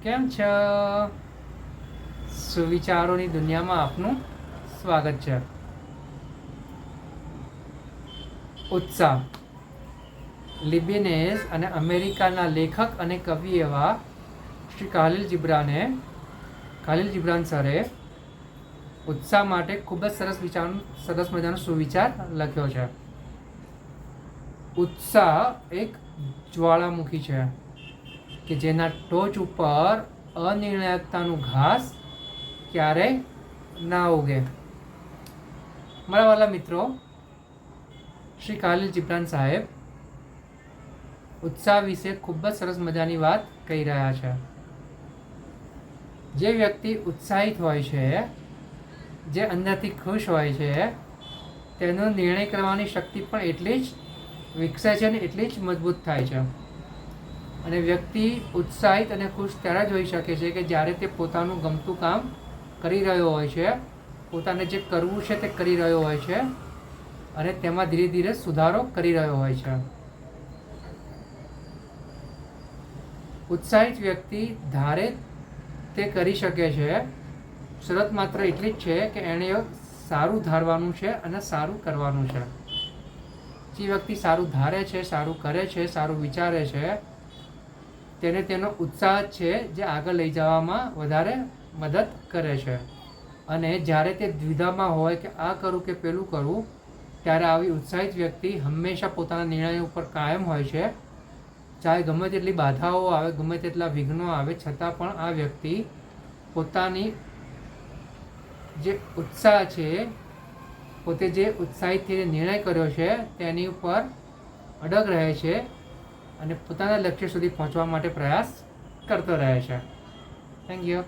કેમ છો? સુવિચારોની દુનિયામાં આપનું સ્વાગત છે. ઉત્સાહ. લિબિનેઝ અને અમેરિકાના લેખક અને કવિ એવા શ્રી ખાલીલ જીબ્રાન સરે ઉત્સાહ માટે ખૂબ જ સરસ મજાનો સુવિચાર લખ્યો છે. ઉત્સાહ એક જ્વાળામુખી છે કે જેના ટોચ ઉપર અનિર્ણાયકતાનું ઘાસ ક્યારેય ના ઉગે. મારા વાલા મિત્રો, શ્રી ખાલીલ જીબ્રાન સાહેબ ઉત્સાહ વિશે ખૂબ જ સરસ મજાની વાત કહી રહ્યા છે. જે વ્યક્તિ ઉત્સાહિત હોય છે, જે અંદરથી ખુશ હોય છે, તેનો નિર્ણય કરવાની શક્તિ પણ એટલી જ વિકસે છે અને એટલી જ મજબૂત થાય છે. અને વ્યક્તિ ઉત્સાહિત અને ખુશ ત્યારે જ હોઈ શકે છે કે જ્યારે તે પોતાનું ગમતું કામ કરી રહ્યો હોય છે, પોતાને જે કરવું છે તે કરી રહ્યો હોય છે અને તેમાં ધીરે ધીરે સુધારો કરી રહ્યો હોય છે. ઉત્સાહિત વ્યક્તિ ધારે તે કરી શકે છે. શરત માત્ર એટલી જ છે કે એણે સારું ધારવાનું છે અને સારું કરવાનું છે. જે વ્યક્તિ સારું ધારે છે, સારું કરે છે, સારું વિચારે છે, તેને તેનો ઉત્સાહ છે જે આગળ લઈ જવામાં વધારે મદદ કરે છે. અને જ્યારે તે દ્વિધામાં હોય કે આ કરું કે પેલું કરું, ત્યારે આવી ઉત્સાહિત વ્યક્તિ હંમેશા પોતાના નિર્ણય ઉપર કાયમ હોય છે. ચાહે ગમે તેટલી બાધાઓ આવે, ગમે તેટલા વિઘ્નો આવે, છતાં પણ આ વ્યક્તિ પોતાની જે ઉત્સાહ છે, પોતે જે ઉત્સાહિતથી નિર્ણય કર્યો છે તેની ઉપર અડગ રહે છે અને પોતાના લક્ષ્ય સુધી પહોંચવા માટે પ્રયાસ કરતો રહે છે. Thank you.